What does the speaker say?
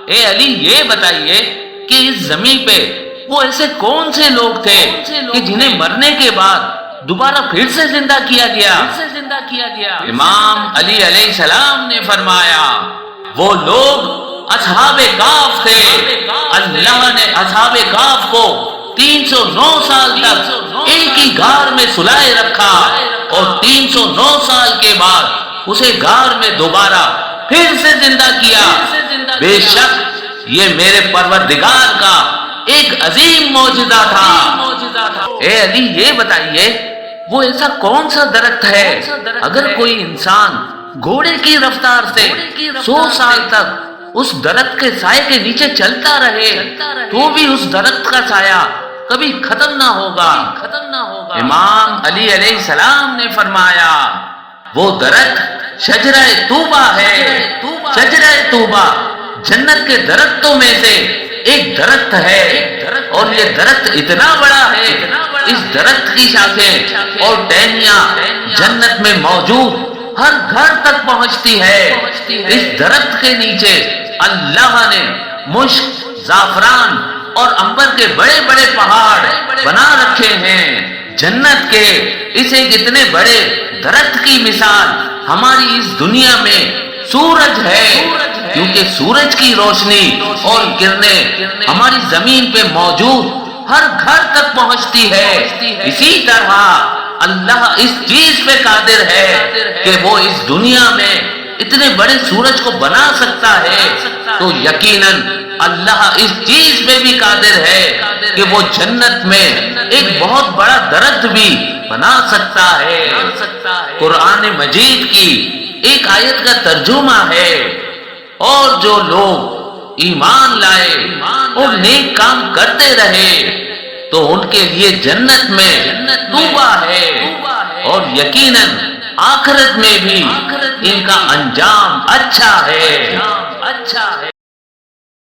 اے علی یہ بتائیے کہ اس زمین پہ وہ ایسے کون سے لوگ تھے کہ جنہیں مرنے کے بعد دوبارہ پھر سے زندہ کیا گیا؟ امام علی علیہ السلام نے فرمایا وہ لوگ اصحاب کہف تھے۔ اللہ نے اصحاب کہف کو 309 سال تک ایک ہی غار میں سلائے رکھا اور 309 سال کے بعد اسے غار میں دوبارہ پھر سے زندہ کیا۔ بے شک یہ میرے پروردگار کا ایک عظیم معجزہ تھا۔ اے علی یہ بتائیے وہ ایسا کون سا درخت ہے اگر کوئی انسان گھوڑے کی رفتار سے 100 سال تک اس درخت کے سائے کے نیچے چلتا رہے تو بھی اس درخت کا سایہ کبھی ختم نہ ہوگا۔ امام علی علیہ السلام نے فرمایا وہ درخت شجرہ طوبہ ہے۔ شجرہ طوبہ جنت کے درختوں میں سے ایک درخت ہے اور یہ درخت اتنا بڑا ہے، اس درخت کی شاخیں اور ٹہنیاں جنت میں موجود ہر گھر تک پہنچتی ہے۔ اس درخت کے نیچے اللہ نے مشک، زعفران اور عنبر کے بڑے بڑے پہاڑ بنا رکھے ہیں۔ جنت کے اس ایک اتنے بڑے درخت کی مثال ہماری اس دنیا میں سورج ہے، کیونکہ سورج کی روشنی اور کرنیں ہماری زمین پہ موجود ہر گھر تک پہنچتی ہے۔ اسی طرح اللہ اس چیز پہ قادر ہے کہ وہ اس دنیا میں اتنے بڑے سورج کو بنا سکتا ہے، تو یقیناً اللہ اس چیز پہ بھی قادر ہے کہ وہ جنت میں ایک بہت بڑا درخت بھی بنا سکتا ہے۔ قرآن مجید کی ایک آیت کا ترجمہ ہے اور جو لوگ ایمان لائے اور نیک کام کرتے رہے تو ان کے لیے جنت میں طوبہ ہے اور یقیناً آخرت میں بھی ان کا انجام اچھا ہے۔